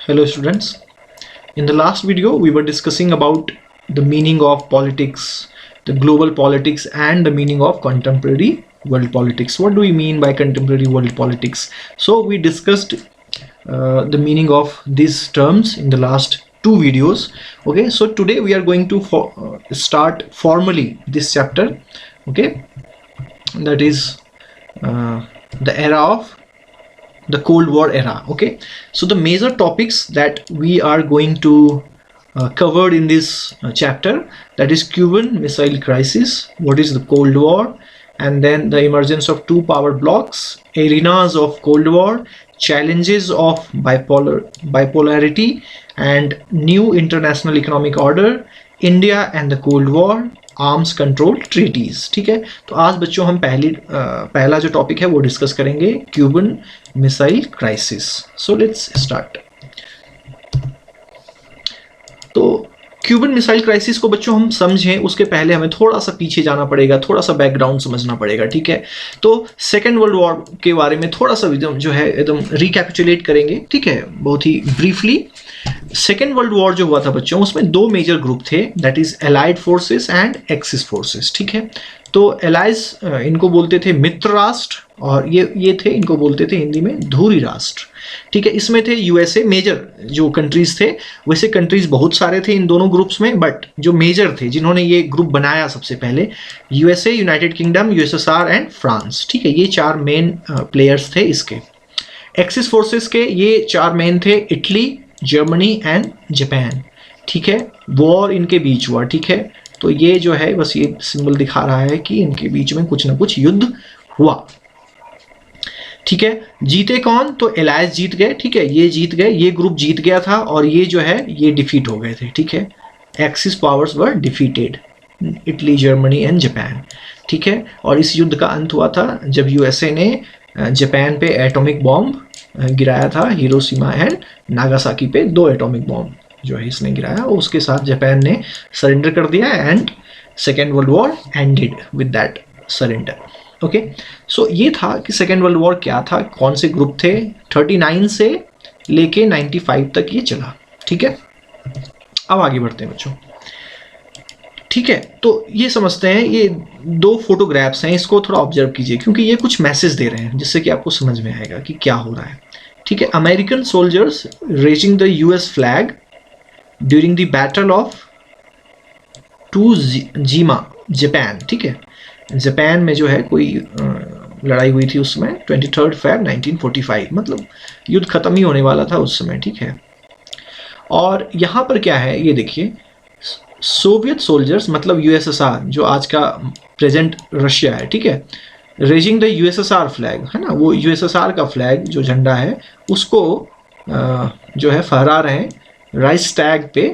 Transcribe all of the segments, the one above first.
Hello students. In the last video we were discussing about the meaning of politics, the global politics and the meaning of contemporary world politics. What do we mean by contemporary world politics? So we discussed the meaning of these terms in the last two videos. Okay, so today we are going to start formally this chapter. Okay, that is the era of the Cold War era. Okay, so the major topics that we are going to cover in this chapter, that is Cuban Missile Crisis, what is the Cold War, and then the emergence of two power blocks, arenas of Cold War, challenges of bipolarity and new international economic order, India and the Cold War, arms control treaties. ठीक है, तो आज बच्चों हम पहला जो topic है वो डिस्कस करेंगे, Cuban missile crisis. So let's start. तो क्यूबन मिसाइल क्राइसिस को बच्चों हम समझें उसके पहले हमें थोड़ा सा पीछे जाना पड़ेगा, थोड़ा सा बैकग्राउंड समझना पड़ेगा. ठीक है, तो सेकेंड वर्ल्ड वॉर के बारे में थोड़ा सा जो है एकदम रिकैपिचुलेट करेंगे. ठीक है, बहुत ही ब्रीफली. सेकेंड वर्ल्ड वॉर जो हुआ था बच्चों, उसमें दो मेजर ग्रुप थे, that is allied forces and axis forces. ठीक है, तो एलाइज इनको बोलते थे मित्र राष्ट्र, और ये थे, इनको बोलते थे हिंदी में धुरी राष्ट्र. ठीक है, इसमें थे यूएसए, मेजर जो कंट्रीज थे. वैसे कंट्रीज बहुत सारे थे इन दोनों ग्रुप्स में, बट जो मेजर थे, जिन्होंने ये ग्रुप बनाया सबसे पहले, USA, United kingdom, USSR and France. ठीक है, ये चार मेन प्लेयर्स थे इसके. एक्सिस फोर्सेस के ये चार मेन थे, इटली, जर्मनी एंड जापान. ठीक है, वॉर इनके बीच हुआ. ठीक है, तो ये जो है बस ये सिंबल दिखा रहा है कि इनके बीच में कुछ ना कुछ युद्ध हुआ. ठीक है, जीते कौन? तो एलायंस जीत गए. ठीक है, ये जीत गए, ये ग्रुप जीत गया था, और ये जो है ये डिफीट हो गए थे. ठीक है, axis powers were defeated, Italy, Germany and Japan. ठीक है, और इस युद्ध का अंत हुआ था जब यूएसए ने जापान पे एटॉमिक बॉम्ब गिराया था. हिरोशिमा एंड नागासाकी पे 2 एटॉमिक बॉम्ब जो है इसने गिराया, और उसके साथ जापान ने सरेंडर कर दिया, and second world war ended with that surrender. Okay, so ये था कि सेकेंड वर्ल्ड वॉर क्या था, कौन से ग्रुप थे. 39 से लेके 95 तक ये चला. ठीक है, अब आगे बढ़ते हैं बच्चों. ठीक है, तो ये समझते हैं, ये 2 फोटोग्राफ्स हैं, इसको थोड़ा ऑब्जर्व कीजिए, क्योंकि ये कुछ मैसेज दे रहे हैं जिससे कि आपको समझ में आएगा कि क्या हो रहा है. ठीक है, American soldiers raising the US flag during the battle of टूजीमा, जापान. ठीक है, जापान में जो है कोई लड़ाई हुई थी उसमें 23 Feb 1945, मतलब युद्ध खत्म ही होने वाला था उस समय. ठीक है, और यहाँ पर क्या है ये देखिए, सोवियत सोल्जर्स मतलब यूएसएसआर, जो आज का प्रेजेंट रशिया है. ठीक है, रेजिंग द यूएसएसआर फ्लैग, है ना, वो यूएसएसआर का फ्लैग जो झंडा है उसको जो है फहरा रहे हैं राइक्सटैग पे,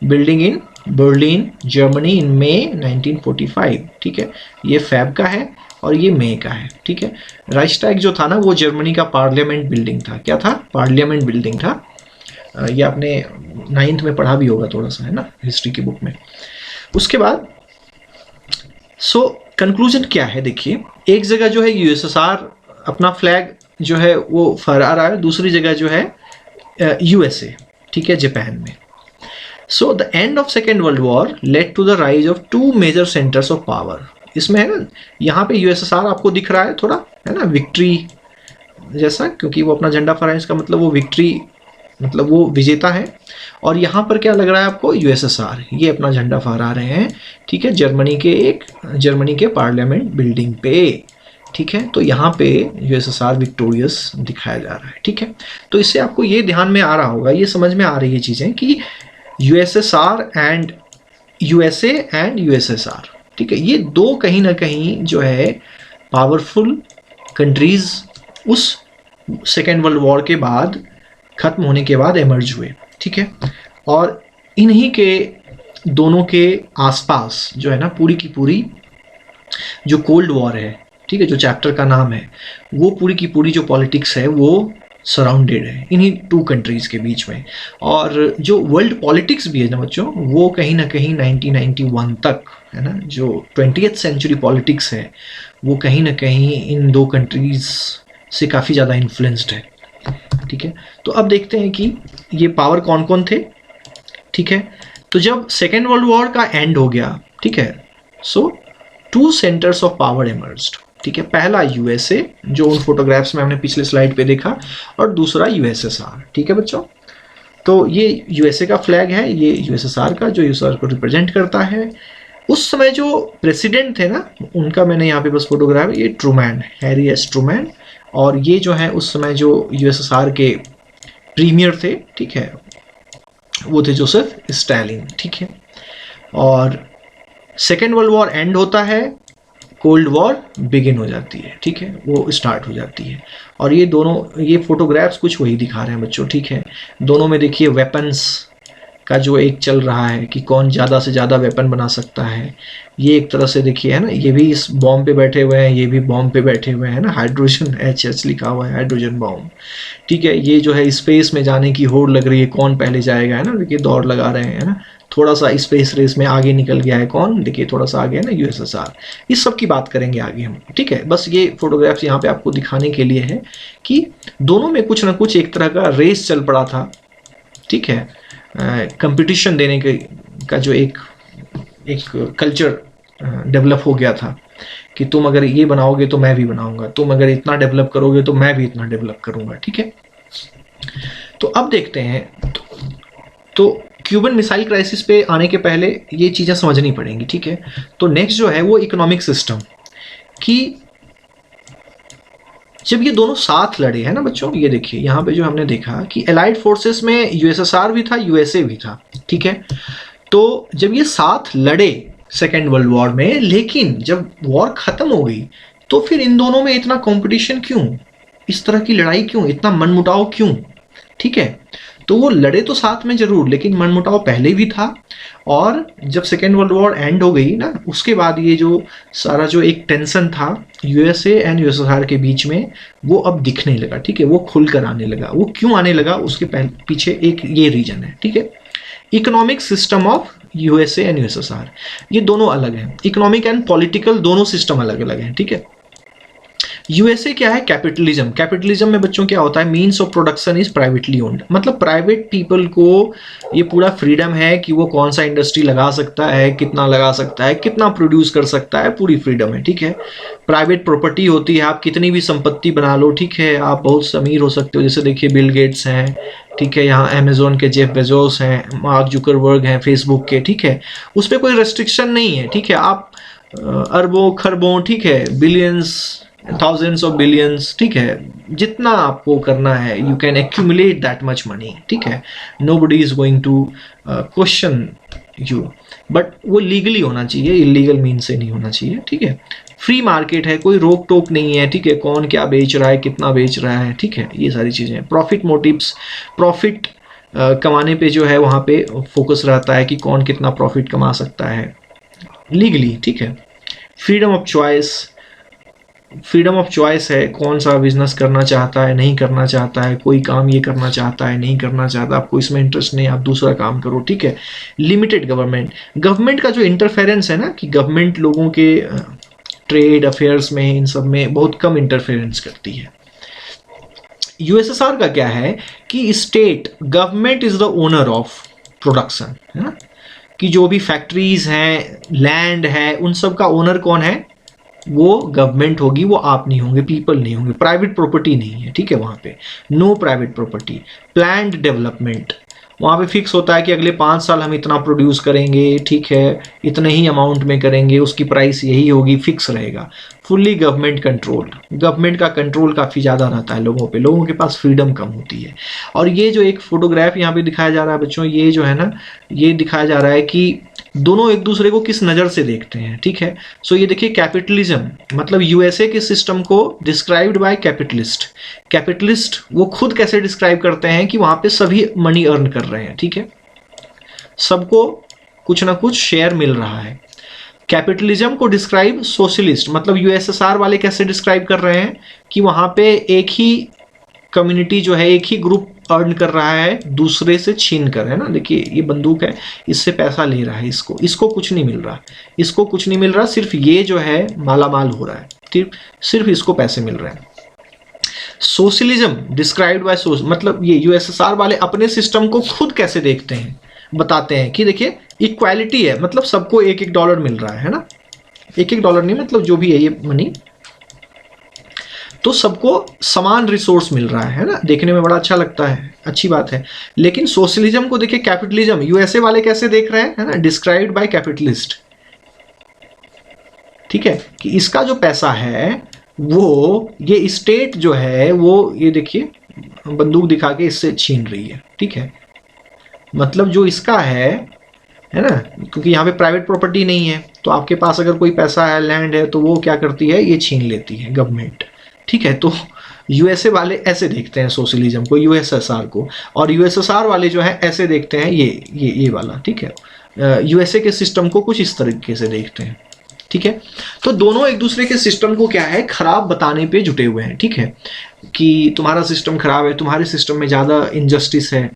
building in Berlin, Germany in May 1945. ठीक है, ये फैब का है और ये मई का है. ठीक है, राइक्सटैग जो था ना वो जर्मनी का पार्लियामेंट बिल्डिंग था. क्या था? पार्लियामेंट बिल्डिंग था. ये आपने 9th में पढ़ा भी होगा थोड़ा सा, है ना, हिस्ट्री की बुक में. उसके बाद सो कंक्लूजन क्या है, देखिए, एक जगह जो है यूएसएसआर अपना फ्लैग जो है वो फहरा रहा है, दूसरी जगह जो है यूएसए. ठीक है, जापान में. So the end of second world war led to the rise of 2 major centres of power. इसमें है ना, यहाँ पे यूएसएसआर आपको दिख रहा है थोड़ा, है ना, विक्ट्री जैसा, क्योंकि वो अपना झंडा फहरा है, इसका मतलब वो विक्ट्री, मतलब वो विजेता है. और यहाँ पर क्या लग रहा है आपको? यूएसएसआर, ये अपना झंडा फहरा रहे हैं. ठीक है, जर्मनी के पार्लियामेंट बिल्डिंग पे. ठीक है, तो यहाँ पे यूएसएसआर विक्टोरियस दिखाया जा रहा है. ठीक है, तो इससे आपको ये ध्यान में आ रहा होगा, ये समझ में आ रही है चीज़ें कि USSR and USA and USSR. ठीक है, ये 2 कहीं ना कहीं जो है पावरफुल कंट्रीज उस सेकेंड वर्ल्ड वॉर के बाद, खत्म होने के बाद एमर्ज हुए. ठीक है, और इन्हीं के दोनों के आसपास जो है ना पूरी की पूरी जो कोल्ड वॉर है, ठीक है, जो चैप्टर का नाम है, वो पूरी की पूरी जो पॉलिटिक्स है वो सराउंडेड है इन्हीं 2 कंट्रीज़ के बीच में. और जो वर्ल्ड पॉलिटिक्स भी है ना बच्चों, वो कहीं ना कहीं 1991 तक, है ना, जो 20th सेंचुरी पॉलिटिक्स है वो कहीं ना कहीं इन 2 कंट्रीज़ से काफ़ी ज़्यादा इन्फ्लुएंस्ड है. ठीक है। तो अब देखते हैं कि ये पावर कौन कौन थे, ठीक है। तो जब सेकेंड वर्ल्ड वॉर का एंड हो गया, ठीक है, so two centres of power emerged, ठीक है। पहला यूएसए, जो उन फोटोग्राफ्स में हमने पिछले स्लाइड पे देखा, और दूसरा यूएसएसआर, ठीक है बच्चों। तो ये यूएसए का फ्लैग है, ये यूएसएसआर का, जो यूएसएसआर को रिप्रेजेंट करता है। उस समय जो प्रेसिडेंट थे ना, उनका मैंने यहाँ पे बस फोटोग्राफ, ये ट्रूमैन, हैरी एस ट्रूमैन। और ये जो है उस समय जो यूएसएसआर के प्रीमियर थे, ठीक है, वो थे जोसेफ स्टालिन, ठीक है। और सेकेंड वर्ल्ड वॉर एंड होता है, कोल्ड वॉर बिगिन हो जाती है, ठीक है, वो स्टार्ट हो जाती है। और ये दोनों, ये फोटोग्राफ्स कुछ वही दिखा रहे हैं बच्चों, ठीक है। दोनों में देखिए वेपन्स का जो एक चल रहा है कि कौन ज़्यादा से ज़्यादा वेपन बना सकता है। ये एक तरह से देखिए, है ना, ये भी इस बॉम्ब पे बैठे हुए हैं, ये भी बॉम्ब पे बैठे हुए हैं ना, हाइड्रोजन HH लिखा हुआ है, हाइड्रोजन बॉम्ब, ठीक है। ये जो है स्पेस में जाने की होड़ लग रही है, कौन पहले जाएगा, है ना, देखिए दौड़ लगा रहे हैं, है ना। थोड़ा सा स्पेस रेस में आगे निकल गया है कौन, देखिए थोड़ा सा आगे है ना, यूएसएसआर। इस सब की बात करेंगे आगे हम, ठीक है। बस ये फोटोग्राफ्स यहाँ पे आपको दिखाने के लिए है कि दोनों में कुछ ना कुछ एक तरह का रेस चल पड़ा था, ठीक है। कंपटीशन देने के का जो एक कल्चर डेवलप हो गया था कि तुम अगर ये बनाओगे तो मैं भी बनाऊंगा, तुम अगर इतना डेवलप करोगे तो मैं भी इतना डेवलप करूंगा, ठीक है। तो अब देखते हैं, तो क्यूबन मिसाइल क्राइसिस पे आने के पहले ये चीज़ें समझनी पड़ेंगी, ठीक है। तो नेक्स्ट जो है वो इकोनॉमिक सिस्टम, कि जब ये दोनों साथ लड़े हैं ना बच्चों, ये देखिए यहाँ पे जो हमने देखा कि एलाइड फोर्सेस में यूएसएसआर भी था, यूएसए भी था, ठीक है। तो जब ये साथ लड़े सेकेंड वर्ल्ड वॉर में, लेकिन जब वॉर खत्म हो गई तो फिर इन दोनों में इतना कंपटीशन क्यों, इस तरह की लड़ाई क्यों, इतना मनमुटाव क्यों, ठीक है। तो वो लड़े तो साथ में जरूर, लेकिन मनमुटाव पहले भी था। और जब सेकेंड वर्ल्ड वॉर एंड हो गई ना, उसके बाद ये जो सारा जो एक टेंशन था यूएसए एंड यूएसएसआर के बीच में, वो अब दिखने लगा, ठीक है, वो खुलकर आने लगा। वो क्यों आने लगा, उसके पीछे एक ये रीजन है, ठीक है। Economic system of USA and USSR, ये दोनों अलग हैं, इकोनॉमिक एंड पॉलिटिकल दोनों सिस्टम अलग अलग हैं, ठीक है। यूएसए क्या है, कैपिटलिज्म। कैपिटलिज्म में बच्चों क्या होता है, means of production is privately owned, मतलब प्राइवेट पीपल को ये पूरा फ्रीडम है कि वो कौन सा इंडस्ट्री लगा सकता है, कितना लगा सकता है, कितना प्रोड्यूस कर सकता है, पूरी फ्रीडम है, ठीक है। प्राइवेट प्रॉपर्टी होती है, आप कितनी भी संपत्ति बना लो, ठीक है, आप बहुत अमीर हो सकते हो, जैसे देखिए बिल गेट्स हैं, ठीक है, यहाँ अमेजोन के जेफ बेजोस हैं, मार्क जुकरबर्ग हैं फेसबुक के, ठीक है। उस पर कोई रेस्ट्रिक्शन नहीं है, ठीक है। आप अरबों खरबों, ठीक है, बिलियंस, थाउजेंड्स ऑफ बिलियंस, ठीक है, जितना आपको करना है, you can accumulate that much money, ठीक है। Nobody is going to question you, but वो लीगली होना चाहिए, इलीगल मीन से नहीं होना चाहिए, ठीक है। फ्री मार्केट है, कोई रोक टोक नहीं है, ठीक है, कौन क्या बेच रहा है, कितना बेच रहा है, ठीक है, ये सारी चीज़ें। प्रॉफिट मोटिव्स, प्रॉफिट कमाने पे जो है वहाँ पे फोकस रहता है कि कौन कितना प्रॉफिट कमा सकता है लीगली, ठीक है। Freedom of choice, freedom of choice है, कौन सा बिजनेस करना चाहता है, नहीं करना चाहता है, कोई काम ये करना चाहता है, नहीं करना चाहता, आपको इसमें इंटरेस्ट नहीं, आप दूसरा काम करो, ठीक है। लिमिटेड गवर्नमेंट, गवर्नमेंट का जो इंटरफेरेंस है ना, कि गवर्नमेंट लोगों के ट्रेड अफेयर्स में, इन सब में बहुत कम इंटरफेरेंस करती है। यूएसएसआर का क्या है कि state government is the owner of production, है ना, कि जो भी फैक्ट्रीज हैं, लैंड है, उन सब का ओनर कौन है, वो गवर्नमेंट होगी, वो आप नहीं होंगे, पीपल नहीं होंगे, प्राइवेट प्रॉपर्टी नहीं है, ठीक है। वहाँ पे no private property. Planned development, वहाँ पे फिक्स होता है कि अगले 5 साल हम इतना प्रोड्यूस करेंगे, ठीक है, इतने ही अमाउंट में करेंगे, उसकी प्राइस यही होगी, फिक्स रहेगा। फुल्ली गवर्नमेंट कंट्रोल, गवर्नमेंट का कंट्रोल काफ़ी ज़्यादा रहता है लोगों पे, लोगों के पास फ्रीडम कम होती है। और ये जो एक फोटोग्राफ यहाँ पे दिखाया जा रहा है बच्चों, ये जो है ना, ये दिखाया जा रहा है कि दोनों एक दूसरे को किस नज़र से देखते हैं, ठीक है। सो ये देखिए कैपिटलिज्म, मतलब यूएसए के सिस्टम को डिस्क्राइब्ड बाय कैपिटलिस्ट। कैपिटलिस्ट वो खुद कैसे डिस्क्राइब करते हैं कि वहाँ पे सभी मनी अर्न कर रहे हैं, ठीक है, सबको कुछ ना कुछ शेयर मिल रहा है। कैपिटलिज्म को डिस्क्राइब सोशलिस्ट, मतलब यूएसएसआर वाले कैसे डिस्क्राइब कर रहे हैं कि वहाँ पे एक ही कम्युनिटी जो है, एक ही ग्रुप अर्न कर रहा है दूसरे से छीन कर, है ना। देखिए ये बंदूक है, इससे पैसा ले रहा है, इसको कुछ नहीं मिल रहा, इसको कुछ नहीं मिल रहा, सिर्फ ये जो है माला माल हो रहा है, सिर्फ इसको पैसे मिल रहे हैं। सोशलिज्म डिस्क्राइब्ड बाय मतलब ये यूएसएसआर वाले अपने सिस्टम को खुद कैसे देखते हैं, बताते हैं कि देखिए इक्वालिटी है, मतलब सबको एक एक डॉलर मिल रहा है ना, एक एक डॉलर नहीं, मतलब जो भी है ये मनी, तो सबको समान रिसोर्स मिल रहा है ना, देखने में बड़ा अच्छा लगता है, अच्छी बात है। लेकिन सोशलिज्म को देखिए, कैपिटलिज्म यूएसए वाले कैसे देख रहे हैं, है ना, डिस्क्राइब्ड बाय कैपिटलिस्ट, ठीक है, कि इसका जो पैसा है वो ये स्टेट जो है वो, ये देखिए बंदूक दिखा के इससे छीन रही है, ठीक है, मतलब जो इसका है ना, क्योंकि यहाँ पे प्राइवेट प्रॉपर्टी नहीं है, तो आपके पास अगर कोई पैसा है, लैंड है, तो वो क्या करती है, ये छीन लेती है गवर्नमेंट, ठीक है। तो यूएसए वाले ऐसे देखते हैं सोशलिज्म को, यूएसएसआर को, और यूएसएसआर वाले जो है ऐसे देखते हैं ये वाला, ठीक है, यूएसए के सिस्टम को कुछ इस तरीके से देखते हैं, ठीक है। तो दोनों एक दूसरे के सिस्टम को क्या है, खराब बताने पे जुटे हुए हैं, ठीक है, कि तुम्हारा सिस्टम खराब है, तुम्हारे सिस्टम में ज़्यादा इनजस्टिस है,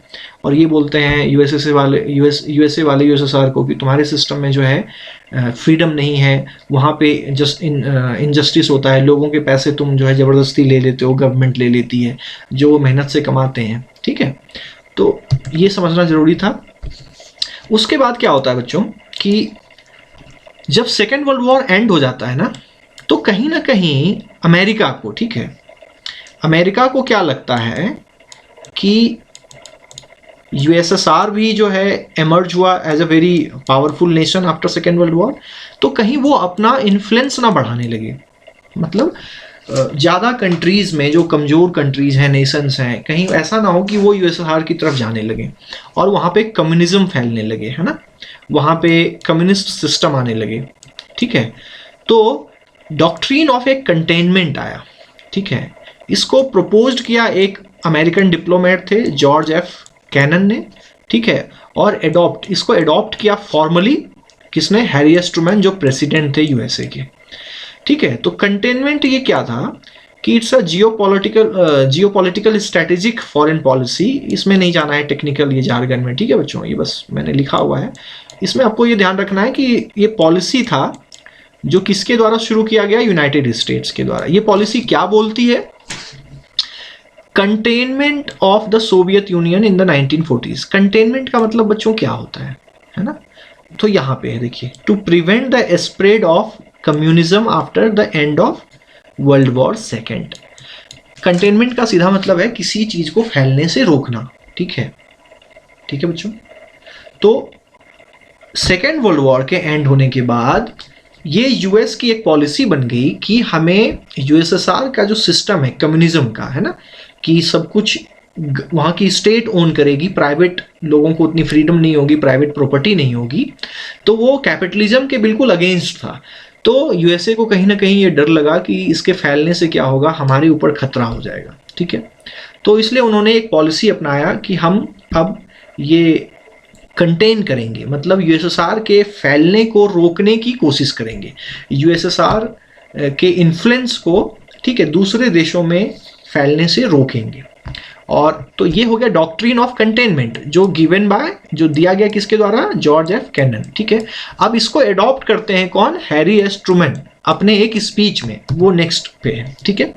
और ये बोलते हैं यूएसए वाले यूएसएसआर को कि तुम्हारे सिस्टम में जो है फ्रीडम नहीं है, वहाँ पे इनजस्टिस होता है, लोगों के पैसे तुम जो है ज़बरदस्ती ले लेते हो, गवर्नमेंट ले लेती है जो वो मेहनत से कमाते हैं, ठीक है। तो ये समझना ज़रूरी था। उसके बाद क्या होता है बच्चों कि जब सेकेंड वर्ल्ड वॉर एंड हो जाता है ना, तो कहीं ना कहीं अमेरिका को, ठीक है, अमेरिका को क्या लगता है कि यूएसएसआर भी जो है एमर्ज हुआ as a very powerful nation after second world war, तो कहीं वो अपना इन्फ्लुएंस ना बढ़ाने लगे, मतलब ज़्यादा कंट्रीज़ में जो कमज़ोर कंट्रीज़ हैं, नेशंस हैं, कहीं ऐसा ना हो कि वो यूएसएसआर की तरफ जाने लगे और वहाँ पे कम्युनिज्म फैलने लगे, है ना, वहाँ पे कम्युनिस्ट सिस्टम आने लगे, ठीक है। तो डॉक्ट्रिन ऑफ ए कंटेनमेंट आया, ठीक है, इसको प्रपोज्ड किया एक अमेरिकन डिप्लोमेट थे जॉर्ज एफ कैनन ने, ठीक है, और इसको एडॉप्ट किया फॉर्मली किसने, हैरी एस ट्रूमैन, जो प्रेसिडेंट थे यूएसए के, ठीक है। तो कंटेनमेंट ये क्या था कि it's a geopolitical strategic foreign policy, इसमें नहीं जाना है टेक्निकल ये जार्गन में, ठीक है बच्चों, ये बस मैंने लिखा हुआ है, इसमें आपको ये ध्यान रखना है कि ये पॉलिसी था जो किसके द्वारा शुरू किया गया, यूनाइटेड स्टेट्स के द्वारा। ये पॉलिसी क्या बोलती है, containment of the Soviet union in the 1940s। Containment का मतलब बच्चों क्या होता है ना, तो यहाँ पे है देखिए, to prevent the spread of communism after the end of world war second. Containment का सीधा मतलब है किसी चीज को फैलने से रोकना, ठीक है, ठीक है बच्चों। तो सेकेंड वर्ल्ड वॉर के एंड होने के बाद ये यूएस की एक पॉलिसी बन गई कि हमें यूएसएसआर का जो सिस्टम है कम्युनिज्म का, है ना, कि सब कुछ वहाँ की स्टेट ओन करेगी, प्राइवेट लोगों को उतनी फ्रीडम नहीं होगी, प्राइवेट प्रॉपर्टी नहीं होगी, तो वो कैपिटलिज्म के बिल्कुल अगेंस्ट था। तो यूएसए को कहीं ना कहीं ये डर लगा कि इसके फैलने से क्या होगा, हमारे ऊपर खतरा हो जाएगा, ठीक है। तो इसलिए उन्होंने एक पॉलिसी अपनाया कि हम अब ये कंटेन करेंगे, मतलब यूएसएसआर के फैलने को रोकने की कोशिश करेंगे, यूएसएसआर के इन्फ्लुएंस को, ठीक है, दूसरे देशों में फैलने से रोकेंगे। और तो ये हो गया डॉक्ट्रिन ऑफ कंटेनमेंट, जो गिवन बाय, जो दिया गया किसके द्वारा, जॉर्ज एफ कैनन, ठीक है। अब इसको एडॉप्ट करते हैं कौन, हैरी एस ट्रूमैन, अपने एक स्पीच में, वो नेक्स्ट पे है, ठीक है।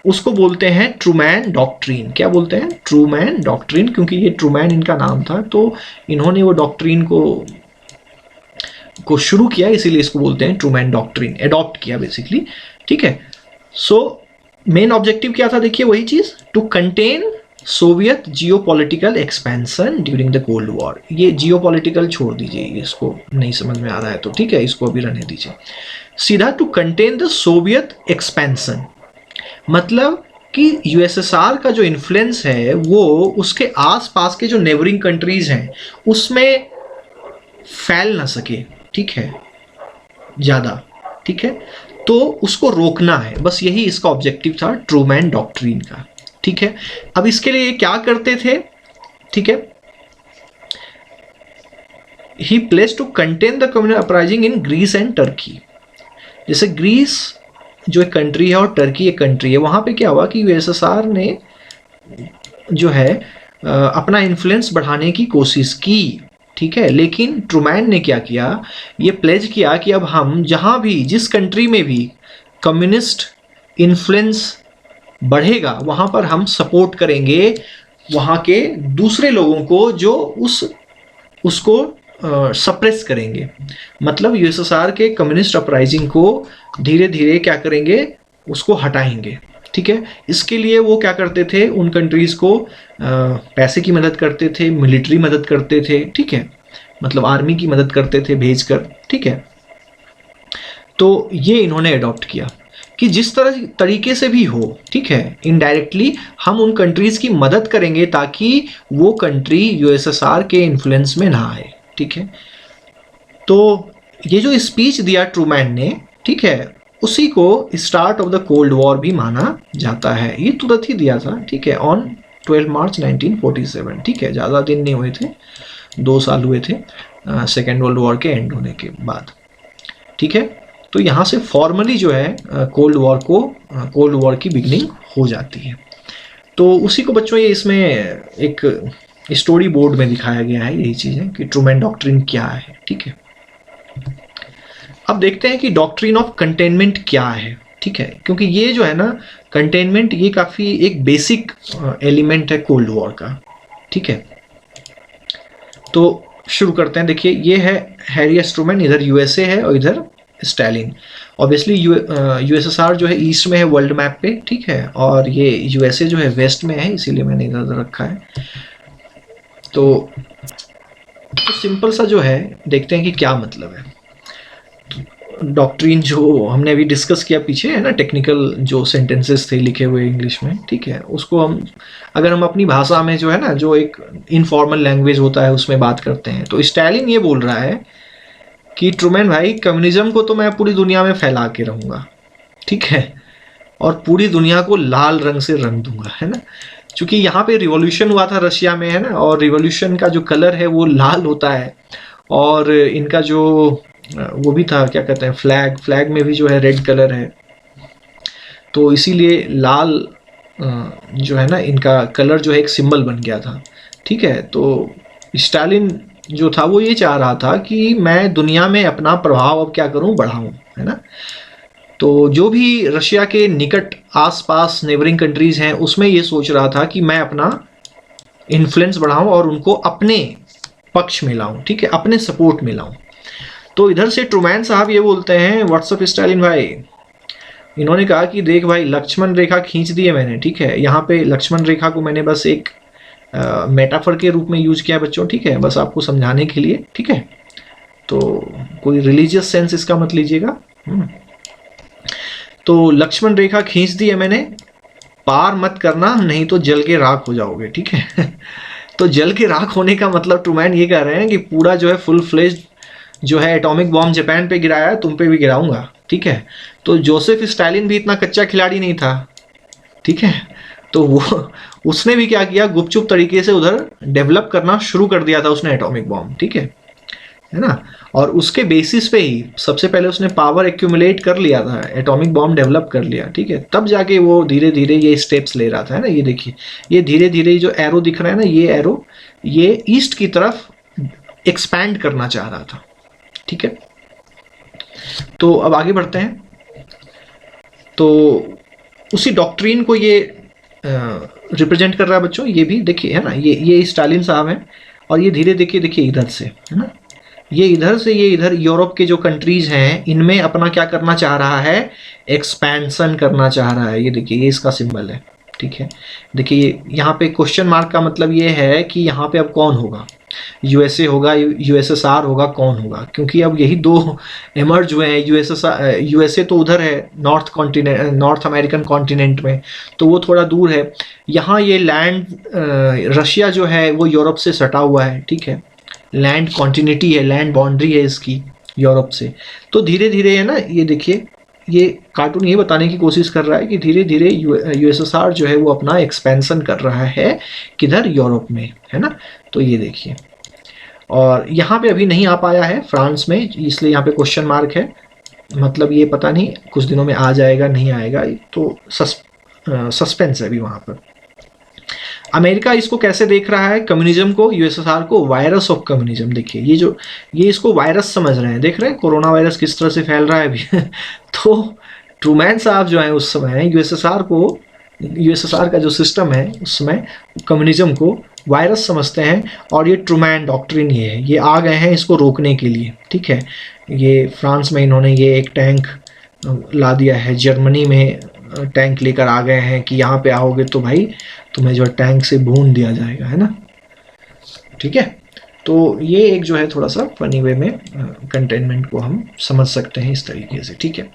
उसको बोलते हैं ट्रूमैन डॉक्ट्रिन। क्या बोलते हैं, ट्रूमैन डॉक्ट्रिन, क्योंकि ये ट्रूमैन इनका नाम था, तो इन्होंने वो डॉक्ट्रिन को शुरू किया, इसीलिए इसको बोलते हैं ट्रूमैन डॉक्ट्रिन, एडॉप्ट किया बेसिकली, ठीक है। सो मेन ऑब्जेक्टिव क्या था, देखिए वही चीज, to contain Soviet geopolitical expansion during the cold war. ये जियोपॉलिटिकल छोड़ दीजिए, इसको नहीं समझ में आ रहा है तो ठीक है, इसको अभी रहने दीजिए। सीधा to contain the Soviet expansion, मतलब कि यूएसएसआर का जो इन्फ्लुएंस है वो उसके आसपास के जो नेबरिंग कंट्रीज हैं उसमें फैल ना सके, ठीक है, ज़्यादा, ठीक है, तो उसको रोकना है, बस यही इसका ऑब्जेक्टिव था ट्रूमैन डॉक्ट्रिन का, ठीक है। अब इसके लिए क्या करते थे, ठीक है, he place to contain the communal uprising in Greece and Turkey. जैसे ग्रीस जो एक कंट्री है और टर्की एक कंट्री है, वहां पे क्या हुआ कि यूएसएसआर ने जो है अपना इन्फ्लुएंस बढ़ाने की कोशिश की, ठीक है, लेकिन ट्रूमैन ने क्या किया, ये प्लेज किया कि अब हम जहां भी, जिस कंट्री में भी कम्युनिस्ट इन्फ्लुएंस बढ़ेगा वहाँ पर हम सपोर्ट करेंगे वहाँ के दूसरे लोगों को जो उसको सप्रेस करेंगे। मतलब यूएसएसआर के कम्युनिस्ट अपराइजिंग को धीरे धीरे क्या करेंगे, उसको हटाएंगे। ठीक है, इसके लिए वो क्या करते थे, उन कंट्रीज़ को पैसे की मदद करते थे, मिलिट्री मदद करते थे। ठीक है, मतलब आर्मी की मदद करते थे भेजकर। ठीक है, तो ये इन्होंने अडॉप्ट किया कि जिस तरीके से भी हो, ठीक है, इनडायरेक्टली हम उन कंट्रीज़ की मदद करेंगे ताकि वो कंट्री यूएसएसआर के इन्फ्लुएंस में ना आए। ठीक है, तो ये जो स्पीच दिया ट्रूमैन ने, ठीक है, उसी को start of the cold war भी माना जाता है। ये तुरंत ही दिया था, ठीक है, ऑन 12 मार्च 1947। ठीक है, ज़्यादा दिन नहीं हुए थे, 2 साल हुए थे सेकेंड वर्ल्ड वॉर के एंड होने के बाद। ठीक है, तो यहाँ से फॉर्मली जो है कोल्ड वॉर की बिगनिंग हो जाती है। तो उसी को बच्चों ये इसमें एक स्टोरी बोर्ड में दिखाया गया है, यही चीज़ है कि ट्रूमैन डॉक्ट्रिन क्या है। ठीक है, अब देखते हैं कि डॉक्ट्रिन ऑफ कंटेनमेंट क्या है। ठीक है, क्योंकि ये जो है ना कंटेनमेंट, ये काफ़ी एक बेसिक एलिमेंट है कोल्ड वॉर का। ठीक है, तो शुरू करते हैं। देखिए, ये है हैरी एस ट्रूमैन, इधर यूएसए है और इधर स्टालिन। ऑब्वियसली यूएसएसआर जो है ईस्ट में है वर्ल्ड मैप पे। ठीक है, और ये यूएसए जो है वेस्ट में है, इसीलिए मैंने इधर रखा है। तो सिंपल सा जो है देखते हैं कि क्या मतलब है। डॉक्ट्रिन जो हमने अभी डिस्कस किया पीछे है ना, टेक्निकल जो सेंटेंसेस थे लिखे हुए इंग्लिश में, ठीक है, उसको अगर हम अपनी भाषा में जो है ना, जो एक इनफॉर्मल लैंग्वेज होता है उसमें बात करते हैं, तो स्टालिन ये बोल रहा है कि ट्रूमैन भाई, कम्युनिज्म को तो मैं पूरी दुनिया में फैला के रहूँगा। ठीक है, और पूरी दुनिया को लाल रंग से रंग दूंगा, है ना, क्योंकि यहाँ पे रिवॉल्यूशन हुआ था रशिया में, है ना, और रिवॉल्यूशन का जो कलर है वो लाल होता है। और इनका जो वो भी था, क्या कहते हैं, फ्लैग में भी जो है रेड कलर है, तो इसीलिए लाल जो है ना, इनका कलर जो है एक सिंबल बन गया था। ठीक है, तो स्टालिन जो था वो ये चाह रहा था कि मैं दुनिया में अपना प्रभाव अब क्या करूं, बढ़ाऊं, है ना। तो जो भी रशिया के निकट आसपास नेबरिंग कंट्रीज हैं उसमें ये सोच रहा था कि मैं अपना इन्फ्लुएंस बढ़ाऊं और उनको अपने पक्ष में लाऊं। ठीक है, अपने सपोर्ट में लाऊं। तो इधर से ट्रूमैन साहब ये बोलते हैं, व्हाट्सअप स्टालिन भाई, इन्होंने कहा कि देख भाई, लक्ष्मण रेखा खींच दी है मैंने। ठीक है, यहाँ पे लक्ष्मण रेखा को मैंने बस एक मेटाफर के रूप में यूज किया बच्चों। ठीक है, बस आपको समझाने के लिए। ठीक है, तो कोई रिलीजियस सेंस इसका मत लीजिएगा। तो लक्ष्मण रेखा खींच दी है मैंने, पार मत करना नहीं तो जल के राख हो जाओगे। ठीक है तो जल के राख होने का मतलब ट्रूमैन ये कह रहे हैं कि पूरा जो है फुल फ्लेज्ड जो है एटॉमिक बॉम्ब जापान पे गिराया, तुम पे भी गिराऊंगा। ठीक है, तो जोसेफ स्टालिन भी इतना कच्चा खिलाड़ी नहीं था। ठीक है, तो वो उसने भी क्या किया, गुपचुप तरीके से उधर डेवलप करना शुरू कर दिया था उसने एटॉमिक बॉम्ब। ठीक है ना, और उसके बेसिस पे ही सबसे पहले उसने पावर एक्यूमुलेट कर लिया था, एटॉमिक बॉम्ब डेवलप कर लिया। ठीक है, तब जाके वो धीरे धीरे ये स्टेप्स ले रहा था, है ना। ये देखिए, ये धीरे धीरे जो एरो दिख रहा है ना, ये एरो ये ईस्ट की तरफ एक्सपैंड करना चाह रहा था। ठीक है, तो अब आगे बढ़ते हैं। तो उसी डॉक्ट्रिन को ये रिप्रेजेंट कर रहा है बच्चों। ये भी देखिए, है ना, ये स्टालिन साहब हैं, और ये धीरे देखिए इधर से, है ना, ये इधर से, ये इधर यूरोप के जो कंट्रीज हैं इनमें अपना क्या करना चाह रहा है, एक्सपेंशन करना चाह रहा है। ये देखिए, ये इसका सिंबल है। ठीक है, देखिए यहाँ पे क्वेश्चन मार्क का मतलब ये है कि यहाँ पे अब कौन होगा, यूएसए होगा, यूएसएसआर होगा, कौन होगा, क्योंकि अब यही दो एमर्ज हुए हैं। यूएसए तो उधर है नॉर्थ अमेरिकन कॉन्टिनेंट में, तो वो थोड़ा दूर है। यहाँ ये लैंड रशिया जो है वो यूरोप से सटा हुआ है। ठीक है, लैंड कॉन्टिन्यूटी है, लैंड बाउंड्री है इसकी यूरोप से। तो धीरे धीरे, है ना, ये देखिए, ये कार्टून ये बताने की कोशिश कर रहा है कि धीरे धीरे यूएसएसआर जो है वो अपना एक्सपेंशन कर रहा है, किधर, यूरोप में, है ना। तो ये देखिए, और यहाँ पे अभी नहीं आ पाया है फ्रांस में, इसलिए यहाँ पे क्वेश्चन मार्क है। मतलब ये पता नहीं कुछ दिनों में आ जाएगा, नहीं आएगा, तो सस्पेंस है अभी वहाँ पर। अमेरिका इसको कैसे देख रहा है, कम्युनिज्म को, यूएसएसआर को वायरस ऑफ कम्युनिज्म। देखिए, ये इसको वायरस समझ रहे हैं। देख रहे हैं कोरोना वायरस किस तरह से फैल रहा है अभी तो ट्रूमैन साहब जो है उस समय यूएसएसआर को यूएसएसआर का जो सिस्टम है उसमें कम्युनिज्म को वायरस समझते हैं, और ये ट्रूमैन डॉक्ट्रिन ये आ गए हैं इसको रोकने के लिए, ठीक है। ये फ्रांस में इन्होंने ये एक टैंक ला दिया है, जर्मनी में टैंक लेकर आ गए हैं कि यहाँ पे आओगे तो भाई तुम्हें जो टैंक से भून दिया जाएगा, है ना, ठीक है। तो ये एक जो है थोड़ा सा फनी वे में कंटेनमेंट को हम समझ सकते हैं इस तरीके से, ठीक है।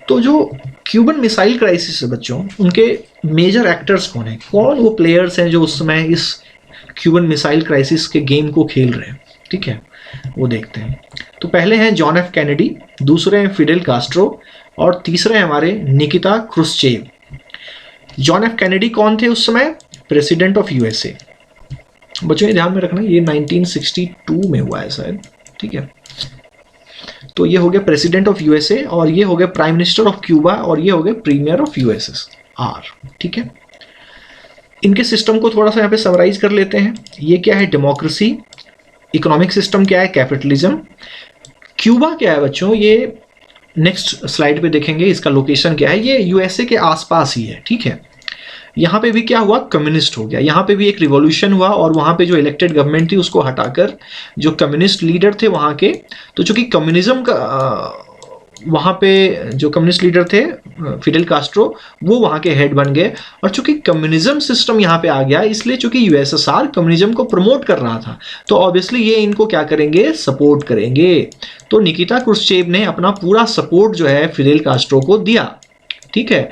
तो जो क्यूबन मिसाइल क्राइसिस है बच्चों, उनके मेजर एक्टर्स कौन है, कौन वो प्लेयर्स हैं जो उस समय इस क्यूबन मिसाइल क्राइसिस के गेम को खेल रहे हैं, ठीक है, वो देखते हैं। तो पहले हैं जॉन एफ कैनेडी, दूसरे हैं फिडेल कास्ट्रो, और तीसरे हैं हमारे Nikita Khrushchev. John F Kennedy कौन थे उस समय, प्रेसिडेंट ऑफ यूएसए। बच्चों ये ध्यान में रखना, ये 1962 में हुआ है शायद, ठीक है। तो ये हो गया प्रेसिडेंट ऑफ यूएसए, और ये हो गया प्राइम मिनिस्टर ऑफ क्यूबा, और ये हो गया प्रीमियर ऑफ यूएसएसआर, ठीक है। इनके सिस्टम को थोड़ा सा यहाँ पे समराइज कर लेते हैं। ये क्या है, डेमोक्रेसी। इकोनॉमिक सिस्टम क्या है, कैपिटलिज्म। क्यूबा क्या है बच्चों, ये नेक्स्ट स्लाइड पे देखेंगे इसका लोकेशन क्या है, ये यूएसए के आसपास ही है, ठीक है। यहाँ पे भी क्या हुआ, कम्युनिस्ट हो गया, यहाँ पे भी एक रिवॉल्यूशन हुआ, और वहाँ पे जो इलेक्टेड गवर्नमेंट थी उसको हटाकर जो कम्युनिस्ट लीडर थे वहाँ के, तो चूंकि कम्युनिज्म का वहाँ पे जो कम्युनिस्ट लीडर थे फिडेल कास्ट्रो, वो वहाँ के हेड बन गए, और चूंकि कम्युनिज्म सिस्टम यहाँ पे आ गया, इसलिए चूंकि यूएसएसआर कम्युनिज्म को प्रमोट कर रहा था, तो ऑब्वियसली ये इनको क्या करेंगे, सपोर्ट करेंगे। तो निकिता क्रुश्चेव ने अपना पूरा सपोर्ट जो है फिडेल कास्ट्रो को दिया, ठीक है।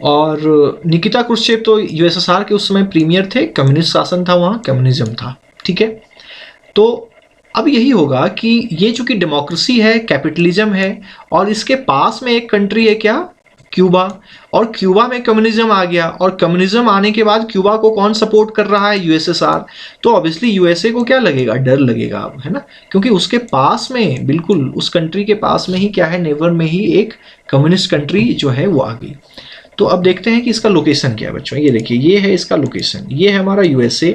और निकिता क्रुश्चेव तो यूएसएसआर के उस समय प्रीमियर थे, कम्युनिस्ट शासन था वहाँ, कम्युनिज्म था, ठीक है। तो अब यही होगा कि ये चूंकि डेमोक्रेसी है, कैपिटलिज्म है, और इसके पास में एक कंट्री है क्या, क्यूबा, और क्यूबा में कम्युनिज्म आ गया, और कम्युनिज्म आने के बाद क्यूबा को कौन सपोर्ट कर रहा है, यूएसएसआर। तो ऑब्वियसली यूएसए को क्या लगेगा, डर लगेगा अब, है ना, क्योंकि उसके पास में, बिल्कुल उस कंट्री के पास में ही क्या है, नेबर में ही एक कम्युनिस्ट कंट्री जो है वो आ गई। तो अब देखते हैं कि इसका लोकेशन क्या है बच्चों। ये देखिए, ये है इसका लोकेशन, ये है हमारा यूएसए,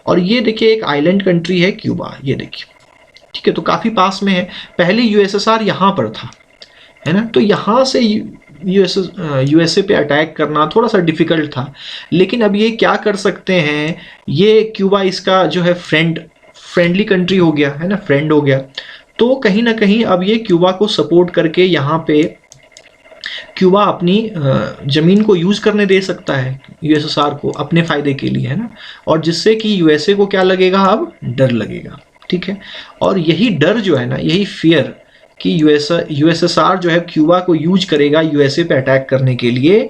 और ये देखिए एक आइलैंड कंट्री है क्यूबा, ये देखिए, ठीक है। तो काफ़ी पास में है। पहले यूएसएसआर यहाँ पर था, है ना, तो यहाँ से यूएसए पे अटैक करना थोड़ा सा डिफिकल्ट था, लेकिन अब ये क्या कर सकते हैं, ये क्यूबा इसका जो है फ्रेंडली कंट्री हो गया, है ना, फ्रेंड हो गया। तो कहीं ना कहीं अब ये क्यूबा को सपोर्ट करके यहाँ पे क्यूबा अपनी ज़मीन को यूज़ करने दे सकता है यूएसएसआर को अपने फ़ायदे के लिए, है ना, और जिससे कि यूएसए को क्या लगेगा, अब डर लगेगा, ठीक है। और यही डर जो है ना, यही फियर कि यूएसएसआर जो है क्यूबा को यूज करेगा यूएसए पे अटैक करने के लिए,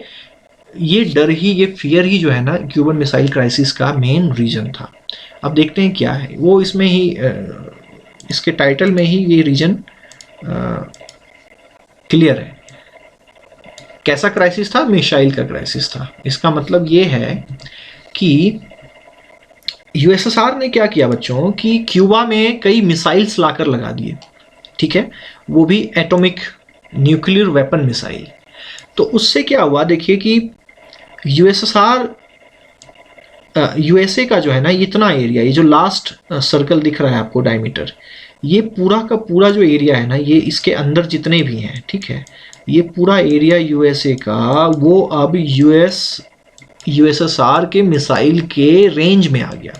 ये डर ही, ये फियर ही जो है ना क्यूबन मिसाइल क्राइसिस का मेन रीजन था। अब देखते हैं क्या है वो, इसमें ही इसके टाइटल में ही ये रीजन क्लियर है। कैसा क्राइसिस था, मिसाइल का क्राइसिस था। इसका मतलब ये है कि यूएसएसआर ने क्या किया बच्चों, कि क्यूबा में कई मिसाइल्स लाकर लगा दिए, ठीक है, वो भी एटॉमिक न्यूक्लियर वेपन मिसाइल। तो उससे क्या हुआ, देखिए कि यूएसएसआर यूएसए का जो है ना इतना एरिया, ये जो लास्ट सर्कल दिख रहा है आपको डायमीटर, ये पूरा का पूरा जो एरिया है ना, ये इसके अंदर जितने भी हैं, ठीक है, ये पूरा एरिया यूएसए का, वो अब यूएसएसआर के मिसाइल के रेंज में आ गया।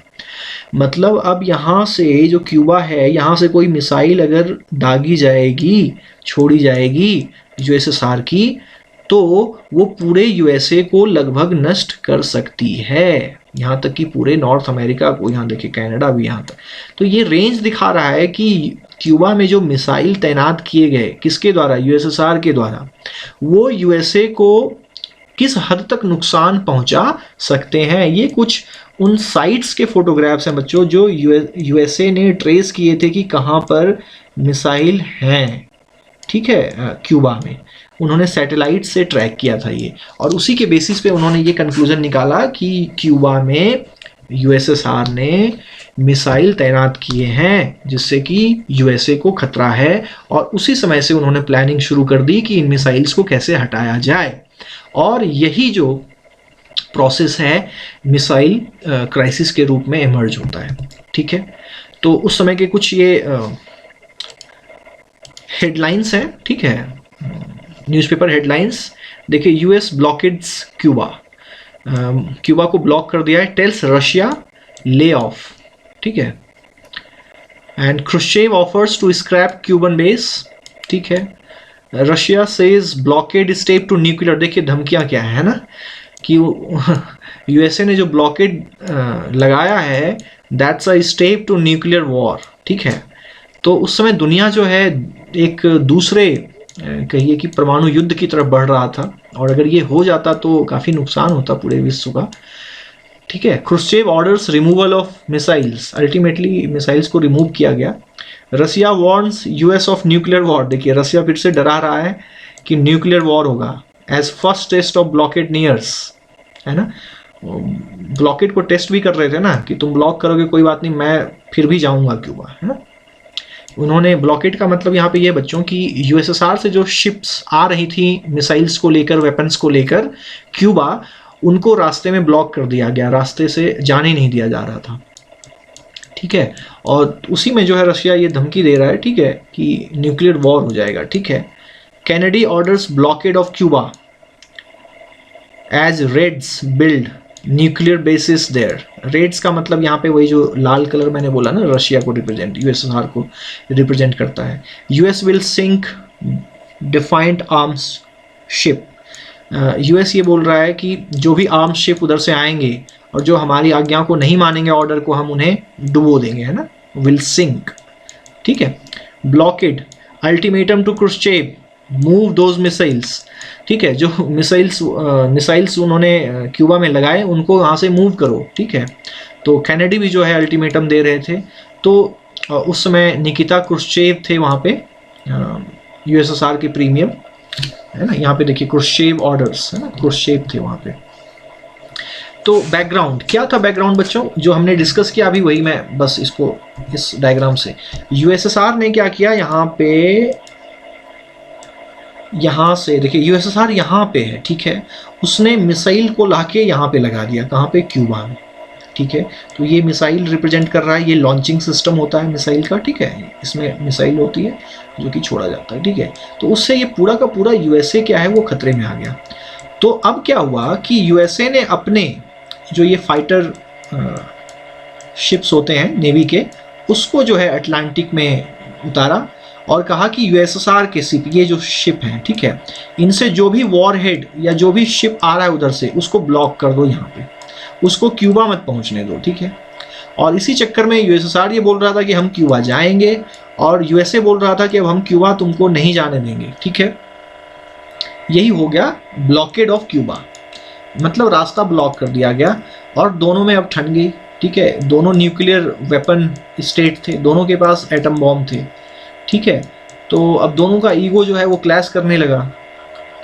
मतलब अब यहाँ से जो क्यूबा है, यहाँ से कोई मिसाइल अगर दागी जाएगी, छोड़ी जाएगी यूएसएसआर की, तो वो पूरे यूएसए को लगभग नष्ट कर सकती है, यहाँ तक कि पूरे नॉर्थ अमेरिका को, यहाँ देखिए कनाडा भी यहाँ तक। तो ये रेंज दिखा रहा है कि क्यूबा में जो मिसाइल तैनात किए गए किसके द्वारा, यूएसएसआर के द्वारा, वो यूएसए को किस हद तक नुकसान पहुंचा सकते हैं। ये कुछ उन साइट्स के फोटोग्राफ्स हैं बच्चों जो यूएसए ने ट्रेस किए थे कि कहाँ पर मिसाइल हैं, ठीक है, क्यूबा में उन्होंने सैटेलाइट से ट्रैक किया था ये, और उसी के बेसिस पे उन्होंने ये कंक्लूजन निकाला कि क्यूबा में यूएसएसआर ने मिसाइल तैनात किए हैं जिससे कि यूएसए को खतरा है, और उसी समय से उन्होंने प्लानिंग शुरू कर दी कि इन मिसाइल्स को कैसे हटाया जाए। और यही जो प्रोसेस है मिसाइल क्राइसिस के रूप में इमर्ज होता है, ठीक है। तो उस समय के कुछ ये हेडलाइंस हैं, ठीक है, न्यूज़पेपर हेडलाइंस। देखिए यूएस ब्लॉकेड्स क्यूबा, क्यूबा को ब्लॉक कर दिया है, टेल्स रशिया ले ऑफ, ठीक है। And Khrushchev offers to scrap Cuban base, ठीक है। Russia says blockade step to nuclear, देखिए धमकियां क्या है ना, कि यूएसए ने जो ब्लॉकेड लगाया है, that's a step to nuclear war, ठीक है। तो उस समय दुनिया जो है एक दूसरे कहिए कि परमाणु युद्ध की तरफ बढ़ रहा था, और अगर ये हो जाता तो काफ़ी नुकसान होता पूरे विश्व का, ठीक है। Khrushchev orders removal of missiles, ultimately missiles को रिमूव किया गया। Russia warns US of nuclear war, देखिए रसिया फिर से डरा रहा है कि न्यूक्लियर वॉर होगा, as first test of blockade nears, है ना। ब्लॉकेड को टेस्ट भी कर रहे थे ना, कि तुम ब्लॉक करोगे कोई बात नहीं, मैं फिर भी जाऊंगा क्यूबा, है ना। उन्होंने ब्लॉकेड का मतलब यहाँ पे ये बच्चों की यूएसएसआर से जो शिप्स आ रही थी मिसाइल्स को लेकर, वेपन्स को लेकर क्यूबा, उनको रास्ते में ब्लॉक कर दिया गया, रास्ते से जाने नहीं दिया जा रहा था, ठीक है। और उसी में जो है रशिया ये धमकी दे रहा है, ठीक है, कि न्यूक्लियर वॉर हो जाएगा, ठीक है। Kennedy orders blockade of Cuba as Reds build nuclear bases there. Reds का मतलब यहाँ पे वही जो लाल कलर मैंने बोला ना, रशिया को रिप्रेजेंट, यूएसएसआर को रिप्रेजेंट करता है। US will sink defiant arms ship, US ये बोल रहा है कि जो भी आर्म्स शिप उधर से आएंगे और जो हमारी आज्ञा को नहीं मानेंगे, ऑर्डर को, हम उन्हें डुबो देंगे, है ना, विल सिंक, ठीक है। Blockade ultimatum to Khrushchev move those missiles, ठीक है, जो मिसाइल्स उन्होंने क्यूबा में लगाए उनको वहाँ से मूव करो, ठीक है। तो कैनेडी भी जो है अल्टीमेटम दे रहे थे। तो उस समय निकिता क्रुश्चेव थे वहाँ पे, यूएसएसआर के प्रीमियम, है ना। यहाँ पे देखिए क्रुश्चेव ऑर्डर्स, है ना, क्रुश्चेव थे वहाँ पे। तो बैकग्राउंड क्या था, बैकग्राउंड बच्चों जो हमने डिस्कस किया अभी वही मैं बस इसको इस डायग्राम से, यूएसएसआर ने क्या किया यहाँ पे, यहाँ से देखिए यूएसएसआर यहाँ पे है, ठीक है, उसने मिसाइल को लाके यहाँ पे लगा दिया, कहाँ पे, क्यूबा में, ठीक है। तो ये मिसाइल रिप्रेजेंट कर रहा है, ये लॉन्चिंग सिस्टम होता है मिसाइल का, ठीक है, इसमें मिसाइल होती है जो कि छोड़ा जाता है, ठीक है। तो उससे ये पूरा का पूरा यूएसए क्या है वो खतरे में आ गया। तो अब क्या हुआ कि यूएसए ने अपने जो ये फाइटर शिप्स होते हैं नेवी के, उसको जो है अटलांटिक में उतारा और कहा कि यूएसएसआर के शिप, ये जो शिप हैं, ठीक है, इनसे जो भी वॉरहेड या जो भी शिप आ रहा है उधर से उसको ब्लॉक कर दो यहाँ पे, उसको क्यूबा मत पहुँचने दो, ठीक है। और इसी चक्कर में यूएसएसआर ये बोल रहा था कि हम क्यूबा जाएंगे, और यूएसए बोल रहा था कि अब हम क्यूबा तुमको नहीं जाने देंगे, ठीक है। यही हो गया ब्लॉकेड ऑफ क्यूबा, मतलब रास्ता ब्लॉक कर दिया गया, और दोनों में अब ठन गई, ठीक है। दोनों न्यूक्लियर वेपन स्टेट थे, दोनों के पास एटम बॉम्ब थे, ठीक है। तो अब दोनों का ईगो जो है वो क्लैश करने लगा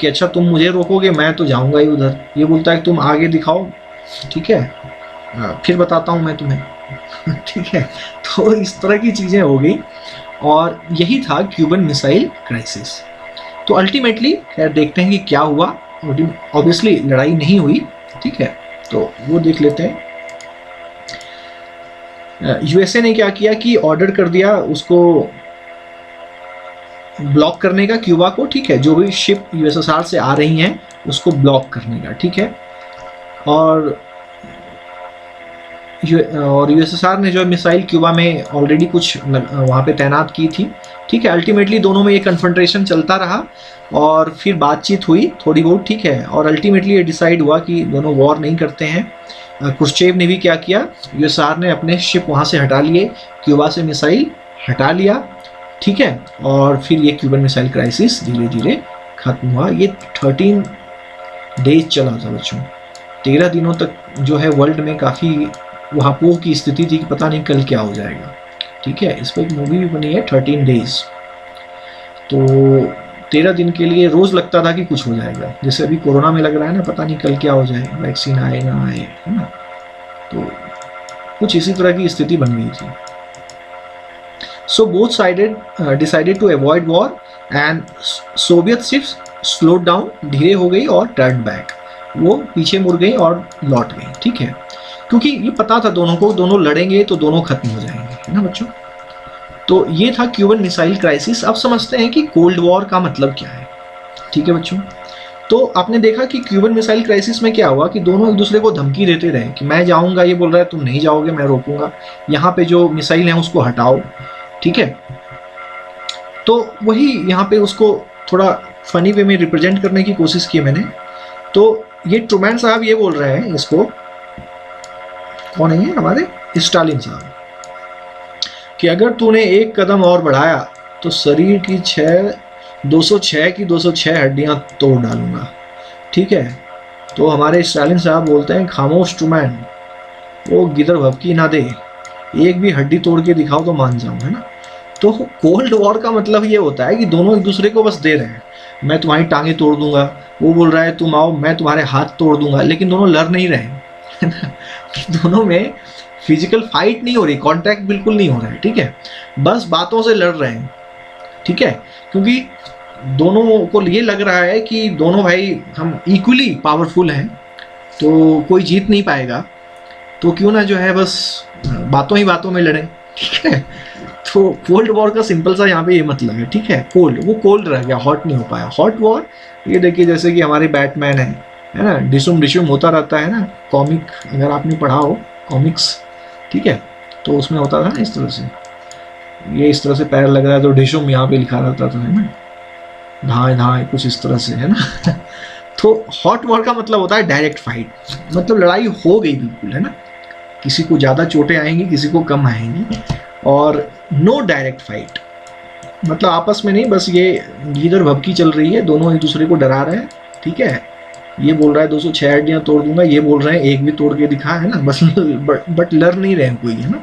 कि अच्छा तुम मुझे रोकोगे, मैं तो जाऊंगा ही उधर। ये बोलता है तुम आगे दिखाओ, ठीक है, फिर बताता हूँ मैं तुम्हें ठीक है। तो इस तरह की चीज़ें हो गई, और यही था क्यूबन मिसाइल क्राइसिस। तो अल्टीमेटली खैर देखते हैं कि क्या हुआ। ऑब्वियसली लड़ाई नहीं हुई, ठीक है, तो वो देख लेते हैं। यूएसए ने क्या किया कि ऑर्डर कर दिया उसको ब्लॉक करने का, क्यूबा को, ठीक है, जो भी शिप यूएसएसआर से आ रही हैं उसको ब्लॉक करने का, ठीक है। और यूएसएसआर ने जो मिसाइल क्यूबा में ऑलरेडी कुछ वहाँ पे तैनात की थी, ठीक है। अल्टीमेटली दोनों में ये कन्फ्रंटेशन चलता रहा, और फिर बातचीत हुई थोड़ी बहुत, ठीक है, और अल्टीमेटली ये डिसाइड हुआ कि दोनों वॉर नहीं करते हैं। क्रुश्चेव ने भी क्या किया, यूएसएसआर ने अपने शिप वहाँ से हटा लिए, क्यूबा से मिसाइल हटा लिया, ठीक है। और फिर ये क्यूबन मिसाइल क्राइसिस धीरे धीरे खत्म हुआ। ये 13 डेज चला था बच्चों, 13 दिनों तक जो है वर्ल्ड में काफ़ी वहापोह की स्थिति थी कि पता नहीं कल क्या हो जाएगा, ठीक है। इस पर एक मूवी भी बनी है 13 डेज। तो 13 दिन के लिए रोज़ लगता था कि कुछ हो जाएगा, जैसे अभी कोरोना में लग रहा है ना, पता नहीं कल क्या हो जाए, वैक्सीन आए ना आए, है ना। तो कुछ इसी तरह की स्थिति बन गई थी। So both sided decided to avoid war, and Soviet ships slowed down, धीरे हो गई और टर्न बैक, वो पीछे मुड़ गई और लौट गई, ठीक है। क्योंकि ये पता था दोनों को, दोनों लड़ेंगे तो दोनों खत्म हो जाएंगे, है ना बच्चों। तो ये था क्यूबन मिसाइल क्राइसिस। अब समझते हैं कि कोल्ड वॉर का मतलब क्या है, ठीक है बच्चों। तो आपने देखा कि क्यूबन मिसाइल क्राइसिस में क्या हुआ कि दोनों एक दूसरे को धमकी देते रहे कि मैं जाऊंगा, ये बोल रहा है तुम नहीं जाओगे, मैं रोकूंगा, यहाँ पे जो मिसाइल है उसको हटाओ, ठीक है। तो वही यहाँ पे उसको थोड़ा फनी वे में रिप्रेजेंट करने की कोशिश की मैंने। तो ये ट्रूमैन साहब ये बोल रहे हैं इसको, कौन है हमारे स्टालिन साहब, कि अगर तूने एक कदम और बढ़ाया तो शरीर की 206 की 206 हड्डियां तोड़ डालूंगा, ठीक है। तो हमारे स्टालिन साहब बोलते हैं खामोश ट्रूमैन, वो गिदड़ भभकी ना दे, एक भी हड्डी तोड़ के दिखाओ तो मान जाऊं, है ना। तो कोल्ड वॉर का मतलब ये होता है कि दोनों एक दूसरे को बस दे रहे हैं, मैं तुम्हारी टांगे तोड़ दूंगा, वो बोल रहा है तुम आओ मैं तुम्हारे हाथ तोड़ दूंगा, लेकिन दोनों लड़ नहीं रहे हैं दोनों में फिजिकल फाइट नहीं हो रही, कॉन्टैक्ट बिल्कुल नहीं हो रहा है, ठीक है, बस बातों से लड़ रहे हैं, ठीक है। क्योंकि दोनों को ये लग रहा है कि दोनों भाई हम इक्वली पावरफुल हैं, तो कोई जीत नहीं पाएगा, तो क्यों ना जो है बस बातों ही बातों में लड़ें, ठीक है। तो कोल्ड वॉर का सिंपल सा यहाँ पे ये मतलब है, ठीक है। कोल्ड, वो कोल्ड रह गया, हॉट नहीं हो पाया। हॉट वॉर ये देखिए जैसे कि हमारे बैटमैन है ना, डिशुम डिशुम होता रहता है ना, कॉमिक अगर आपने पढ़ा हो कॉमिक्स, ठीक है, तो उसमें होता था ना इस तरह से, ये इस तरह से पैर लग रहा है तो डिशुम यहाँ पे लिखा रहता था, है ना, धाए धाए कुछ इस तरह से, है ना तो हॉट वॉर का मतलब होता है डायरेक्ट फाइट, मतलब लड़ाई हो गई बिल्कुल, है ना, किसी को ज़्यादा चोटें आएंगी, किसी को कम आएंगी, और नो डायरेक्ट फाइट, मतलब आपस में नहीं, बस ये गिदड़ भभकी चल रही है, दोनों एक दूसरे को डरा रहे हैं, ठीक है। ये बोल रहा है 206 हड्डियां तोड़ दूंगा, ये बोल रहे हैं एक भी तोड़ के दिखा, है ना, बस बट लड़ नहीं रहे कोई, है ना।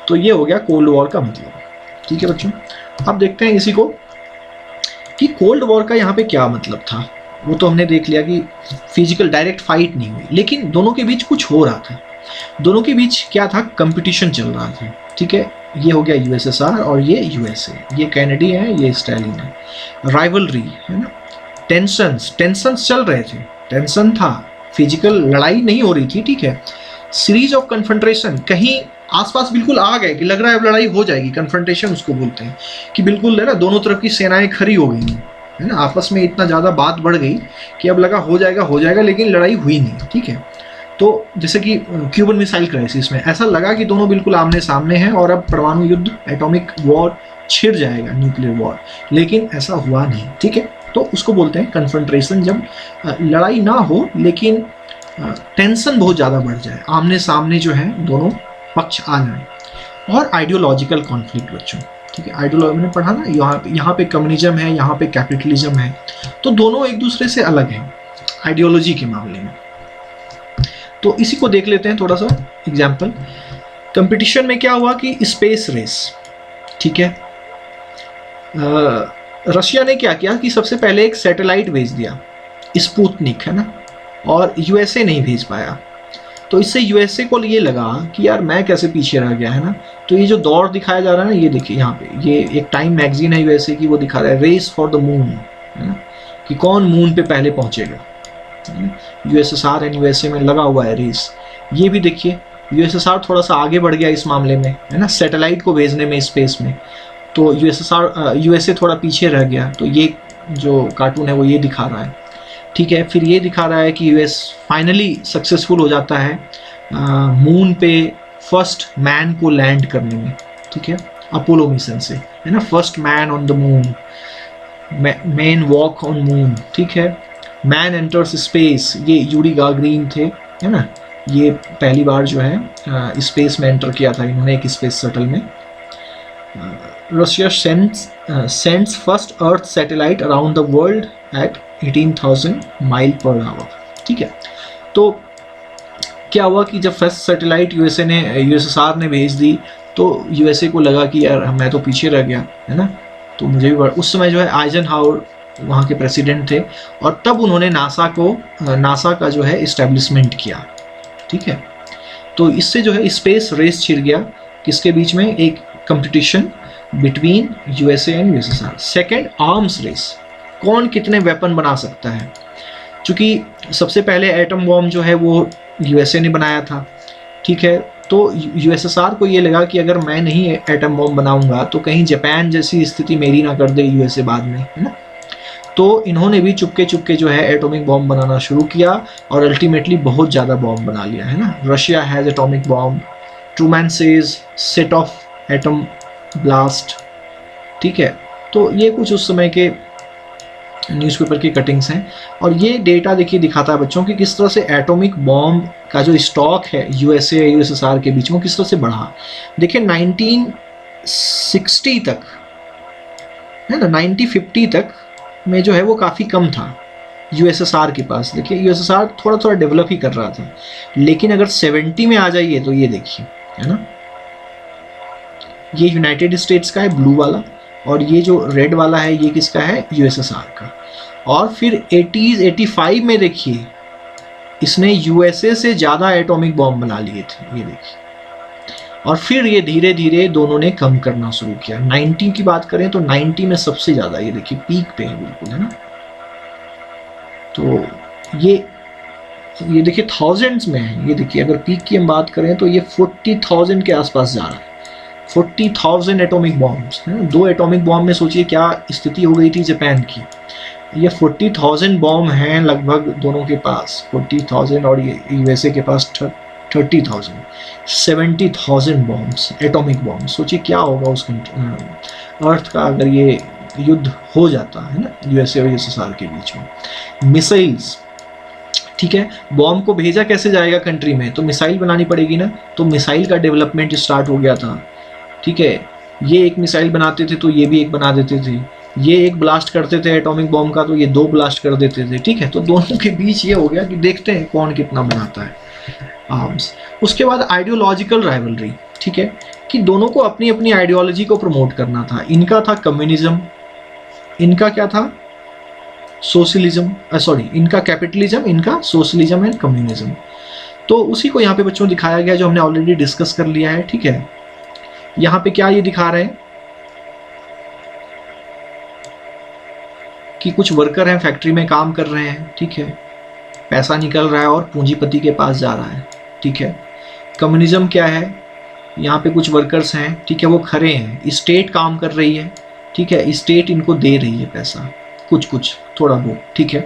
तो ये हो गया कोल्ड वॉर का मतलब, ठीक है बच्चों। अब देखते हैं इसी को कि कोल्ड वॉर का यहाँ पे क्या मतलब था। वो तो हमने देख लिया कि फिजिकल डायरेक्ट फाइट नहीं हुई, लेकिन दोनों के बीच कुछ हो रहा था। दोनों के बीच क्या था, कंपटीशन चल रहा था, ठीक है। ये हो गया यूएसएसआर और ये यूएसए, ये कैनेडी है, ये स्टालिन है। राइवलरी, है ना, टेंशंस चल रहे थे, टेंशन था, फिजिकल लड़ाई नहीं हो रही थी, ठीक है। सीरीज ऑफ कन्फ्रंटेशन, कहीं आसपास बिल्कुल आ गए कि लग रहा है अब लड़ाई हो जाएगी, कन्फ्रंटेशन उसको बोलते हैं, कि बिल्कुल है ना दोनों तरफ की सेनाएं खड़ी हो गई, है ना, आपस में इतना ज़्यादा बात बढ़ गई कि अब लगा हो जाएगा, लेकिन लड़ाई हुई नहीं, ठीक है। तो जैसे कि क्यूबन मिसाइल क्राइसिस में ऐसा लगा कि दोनों बिल्कुल आमने सामने हैं और अब परमाणु युद्ध, एटॉमिक वॉर छिड़ जाएगा, न्यूक्लियर वॉर, लेकिन ऐसा हुआ नहीं, ठीक है। तो उसको बोलते हैं कन्फ्रंटेशन, जब लड़ाई ना हो लेकिन टेंशन बहुत ज़्यादा बढ़ जाए, आमने सामने जो है दोनों पक्ष आ जाए। और आइडियोलॉजिकल कॉन्फ्लिक्ट बच्चों, ठीक है, आइडियोलॉजी मैंने पढ़ा ना, यहाँ पे कम्युनिज्म है, यहाँ पे कैपिटलिज्म है, तो दोनों एक दूसरे से अलग हैं आइडियोलॉजी के मामले में। तो इसी को देख लेते हैं थोड़ा सा एग्जाम्पल। कंपटीशन में क्या हुआ कि स्पेस रेस, ठीक है, रशिया ने क्या किया कि सबसे पहले एक सैटेलाइट भेज दिया, स्पुतनिक, है ना, और यूएसए नहीं भेज पाया। तो इससे यूएसए को ये लगा कि यार मैं कैसे पीछे रह गया, है ना। तो ये जो दौड़ दिखाया जा रहा है ना, ये देखिए यहाँ पे, ये एक टाइम मैगजीन है यूएसए की, वो दिखा रहा है रेस फॉर द मून, है ना, कि कौन मून पे पहले पहुंचेगा। यूएसएसआर एंड यूएसए में लगा हुआ है रेस। ये भी देखिए यूएसएसआर थोड़ा सा आगे बढ़ गया इस मामले में, है ना, सैटेलाइट को भेजने में स्पेस में, तो यूएसए थोड़ा पीछे रह गया। तो ये जो कार्टून है वो ये दिखा रहा है, ठीक है। फिर ये दिखा रहा है कि यूएस फाइनली सक्सेसफुल हो जाता है मून पे फर्स्ट मैन को लैंड करने में, ठीक है, अपोलो मिशन से, है ना, first man on the moon, man walk on moon, ठीक है। मैन एंटर्स स्पेस, ये यूरी गागरिन थे, है ना, ये पहली बार जो है स्पेस में एंटर किया था इन्होंने एक स्पेस शटल में। Russia sends first earth satellite around the world at 18,000 mile per hour, ठीक है। तो क्या हुआ कि जब फर्स्ट सैटेलाइट यूएसएसआर ने भेज दी, तो यूएसए को लगा कि यार मैं तो पीछे रह गया, है ना, तो मुझे भी उस समय जो है आइजनहावर वहाँ के प्रेसिडेंट थे, और तब उन्होंने नासा का जो है इस्टेब्लिशमेंट किया, ठीक है। तो इससे जो है स्पेस रेस छिड़ गया, किसके बीच में, एक competition between USA and USSR. Second, arms race, कौन कितने वेपन बना सकता है। क्योंकि सबसे पहले एटम बॉम्ब जो है वो यूएसए ने बनाया था, ठीक है। तो यूएसएसआर को ये लगा कि अगर मैं नहीं एटम बॉम्ब बनाऊंगा तो कहीं जापान जैसी स्थिति मेरी ना कर दे यूएसए बाद में, है ना। तो इन्होंने भी चुपके चुपके जो है एटॉमिक बॉम्ब बनाना शुरू किया और अल्टीमेटली बहुत ज़्यादा बॉम्ब बना लिया, है ना। Russia has atomic bomb, Truman says set off atom blast, ठीक है। तो ये कुछ उस समय के न्यूज़पेपर की कटिंग्स हैं और ये डेटा देखिए दिखाता है बच्चों कि किस तरह से एटॉमिक बॉम्ब का जो स्टॉक है यूएसए यूएसएसआर के बीच में किस तरह से बढ़ा। देखिए 1960 तक, है ना, 1950 तक में जो है वो काफ़ी कम था यूएसएसआर के पास। देखिए यूएसएसआर थोड़ा थोड़ा डेवलप ही कर रहा था, लेकिन अगर 70 में आ जाइए तो ये देखिए, है ना, ये यूनाइटेड स्टेट्स का है ब्लू वाला और ये जो रेड वाला है ये किसका है, यूएसएसआर का। और फिर 80s 85 में देखिए इसने यूएसए से ज़्यादा एटॉमिक बॉम्ब बना लिए थे, ये देखिए। और फिर ये धीरे धीरे दोनों ने कम करना शुरू किया। 90 की बात करें तो 90 में सबसे ज़्यादा, ये देखिए पीक पे है बिल्कुल, है ना। तो ये देखिए थाउजेंड्स में है, ये देखिए अगर पीक की हम बात करें तो ये 40,000 के आसपास जा रहा है, 40,000 एटॉमिक बॉम्ब्स, है ना। 2 एटॉमिक बॉम्ब में सोचिए क्या स्थिति हो गई थी जापान की। ये 40,000 बॉम्ब हैं लगभग दोनों के पास, 40,000 और ये यूएसए के पास 30,000, 70,000 बॉम्ब्स, एटॉमिक बॉम्ब। सोचिए क्या होगा उस अर्थ का अगर ये युद्ध हो जाता है ना यूएसए और यूएसएसआर के बीच में। मिसाइल्स, ठीक है, बॉम्ब को भेजा कैसे जाएगा कंट्री में, तो मिसाइल बनानी पड़ेगी ना, तो मिसाइल का डेवलपमेंट स्टार्ट हो गया था, ठीक है। ये एक मिसाइल बनाते थे तो ये भी एक बना देते थे, ये एक ब्लास्ट करते थे एटॉमिक बॉम्ब का तो ये 2 ब्लास्ट कर देते थे, ठीक है। तो दोनों के बीच ये हो गया कि देखते हैं कौन कितना बनाता है आर्म्स। उसके बाद आइडियोलॉजिकल राइवलरी, ठीक है, कि दोनों को अपनी अपनी आइडियोलॉजी को प्रमोट करना था। इनका था कम्युनिज्म, इनका क्या था, सोशलिज्म, सॉरी इनका कैपिटलिज्म, इनका सोशलिज्म एंड कम्युनिज्म। तो उसी को यहाँ पे बच्चों दिखाया गया जो हमने ऑलरेडी डिस्कस कर लिया है, ठीक है। यहाँ पे क्या ये दिखा रहे हैं कि कुछ वर्कर हैं फैक्ट्री में काम कर रहे हैं, ठीक है, पैसा निकल रहा है और पूंजीपति के पास जा रहा है, ठीक है। कम्युनिज्म क्या है, यहाँ पे कुछ वर्कर्स हैं, ठीक है, वो खड़े हैं, स्टेट काम कर रही है, ठीक है, स्टेट इनको दे रही है पैसा, कुछ कुछ थोड़ा बहुत, ठीक है।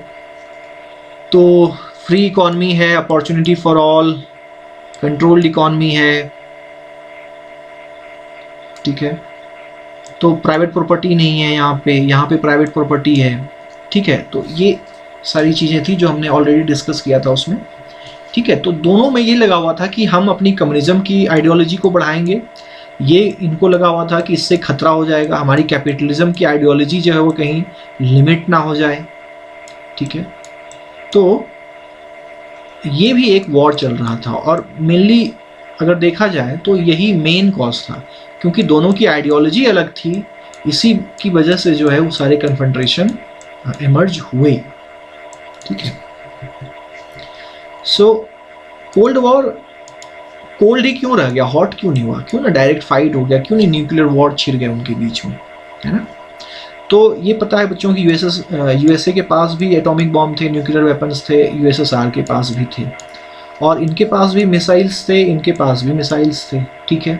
तो फ्री इकॉनमी है, opportunity for all, controlled economy है, ठीक है। तो प्राइवेट प्रॉपर्टी नहीं है यहाँ पे प्राइवेट प्रॉपर्टी है, ठीक है। तो ये सारी चीज़ें थी जो हमने ऑलरेडी डिस्कस किया था उसमें, ठीक है। तो दोनों में ये लगा हुआ था कि हम अपनी कम्युनिज्म की आइडियोलॉजी को बढ़ाएंगे, ये इनको लगा हुआ था कि इससे खतरा हो जाएगा, हमारी कैपिटलिज्म की आइडियोलॉजी जो है वो कहीं लिमिट ना हो जाए, ठीक है। तो ये भी एक वॉर चल रहा था और मेनली अगर देखा जाए तो यही मेन कॉज था, क्योंकि दोनों की आइडियोलॉजी अलग थी, इसी की वजह से जो है वो सारे कन्फ्रंट्रेशन इमर्ज हुए, ठीक है। सो कोल्ड वॉर कोल्ड ही क्यों रह गया, हॉट क्यों नहीं हुआ, क्यों ना डायरेक्ट फाइट हो गया, क्यों नहीं न्यूक्लियर वॉर छिड़ गया उनके बीच में, है ना। तो ये पता है बच्चों की यूएसए के पास भी एटॉमिक बॉम्ब थे, न्यूक्लियर वेपन्स थे, यूएसएसआर के पास भी थे और इनके पास भी मिसाइल्स थे, इनके पास भी मिसाइल्स थे, ठीक है।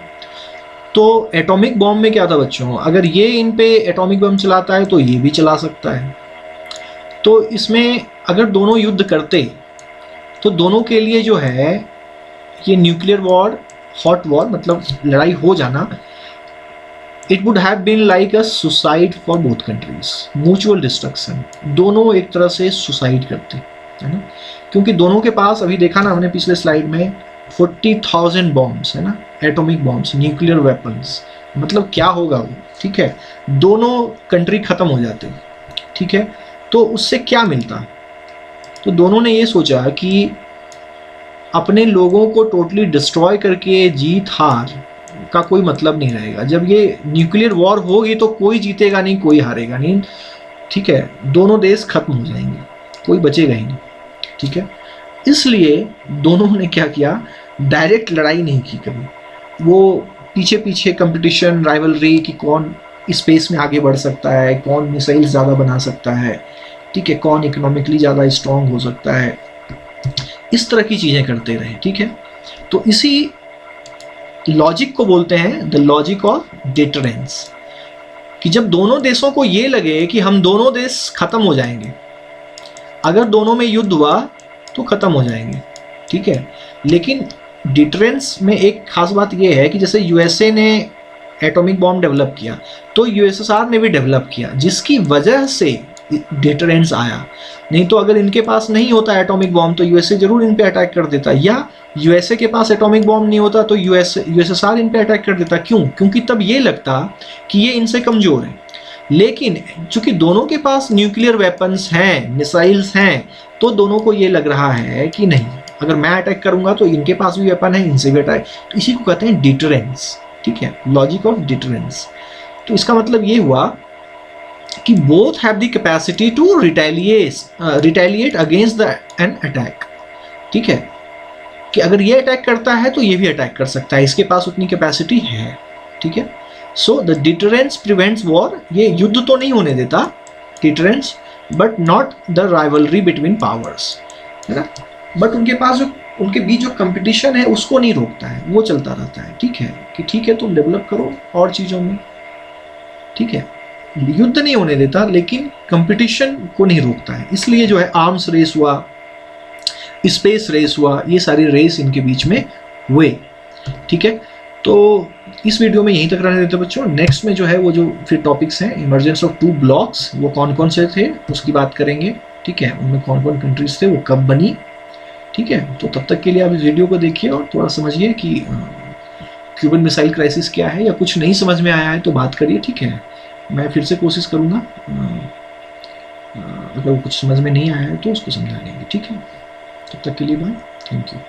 तो एटॉमिक बॉम्ब में क्या था बच्चों, अगर ये इन पे एटॉमिक बम चलाता है तो ये भी चला सकता है। तो इसमें अगर दोनों युद्ध करते तो दोनों के लिए जो है ये न्यूक्लियर वॉर, हॉट वॉर मतलब लड़ाई हो जाना, it would have been like a suicide for both countries, mutual destruction, दोनों एक तरह से सुसाइड करते, है ना। क्योंकि दोनों के पास अभी देखा ना हमने पिछले स्लाइड में 40,000 बॉम्ब्स, है ना, एटॉमिक बॉम्ब्स, न्यूक्लियर वेपन्स, मतलब क्या होगा वो, ठीक है, दोनों कंट्री खत्म हो जाते, ठीक है। तो उससे क्या मिलता, तो दोनों ने ये सोचा कि अपने लोगों को टोटली डिस्ट्रॉय करके जीत हार का कोई मतलब नहीं रहेगा। जब ये न्यूक्लियर वॉर होगी तो कोई जीतेगा नहीं, कोई हारेगा नहीं, ठीक है, दोनों देश खत्म हो जाएंगे, कोई बचेगा ही नहीं, ठीक है। इसलिए दोनों ने क्या किया, डायरेक्ट लड़ाई नहीं की कभी, वो पीछे पीछे कंपटीशन, राइवलरी कि कौन स्पेस में आगे बढ़ सकता है, कौन मिसाइल ज़्यादा बना सकता है, ठीक है, कौन इकोनॉमिकली ज़्यादा स्ट्रॉन्ग हो सकता है, इस तरह की चीज़ें करते रहे, ठीक है। तो इसी लॉजिक को बोलते हैं द लॉजिक ऑफ डिटरेंस। कि जब दोनों देशों को ये लगे कि हम दोनों देश खत्म हो जाएंगे, अगर दोनों में युद्ध हुआ तो खत्म हो जाएंगे, ठीक है। लेकिन डिटरेंस में एक खास बात यह है कि जैसे यूएसए ने एटॉमिक बॉम्ब डेवलप किया तो यूएसएसआर ने भी डेवलप किया, जिसकी वजह से डिटरेंस आया। नहीं तो अगर इनके पास नहीं होता एटॉमिक बॉम्ब तो यूएसए जरूर इन पे अटैक कर देता, या यूएसए के पास एटॉमिक बॉम्ब नहीं होता तो यूएसएसआर इन पे अटैक कर देता। क्यों? क्योंकि तब ये लगता कि ये इनसे कमजोर है। लेकिन चूंकि दोनों के पास न्यूक्लियर वेपन्स हैं, मिसाइल्स हैं, तो दोनों को ये लग रहा है कि नहीं, अगर मैं अटैक करूंगा तो इनके पास भी वेपन है, इनसे भी अटैक, तो इसी को कहते हैं डिटरेंस, ठीक है, लॉजिक ऑफ डिटरेंस। तो इसका मतलब ये हुआ कि both have the capacity to retaliate against the an attack, ठीक है, कि अगर ये अटैक करता है तो ये भी अटैक कर सकता है, इसके पास उतनी कैपेसिटी है, ठीक है। So the deterrence prevents war, ये युद्ध तो नहीं होने देता deterrence, but not the rivalry between powers, है ना, बट उनके पास जो उनके बीच जो कंपटीशन है उसको नहीं रोकता है, वो चलता रहता है, ठीक है, कि ठीक है तुम डेवलप करो और चीज़ों में, ठीक है। युद्ध नहीं होने देता लेकिन कंपटीशन को नहीं रोकता है, इसलिए जो है आर्म्स रेस हुआ, स्पेस रेस हुआ, ये सारी रेस इनके बीच में हुए, ठीक है। तो इस वीडियो में यहीं तक रहने देते बच्चों। नेक्स्ट में जो है वो जो फिर टॉपिक्स हैं, इमरजेंस ऑफ 2 ब्लॉक्स, वो कौन कौन से थे उसकी बात करेंगे, ठीक है, उनमें कौन कौन कंट्रीज थे, वो कब बनी, ठीक है। तो तब तक के लिए आप इस वीडियो को देखिए और थोड़ा समझिए कि क्यूबन मिसाइल क्राइसिस क्या है, या कुछ नहीं समझ में आया है तो बात करिए, ठीक है। मैं फिर से कोशिश करूँगा, अगर कुछ समझ में नहीं आया है तो उसको समझाने की, ठीक है। तब तक के लिए बाय, थैंक यू।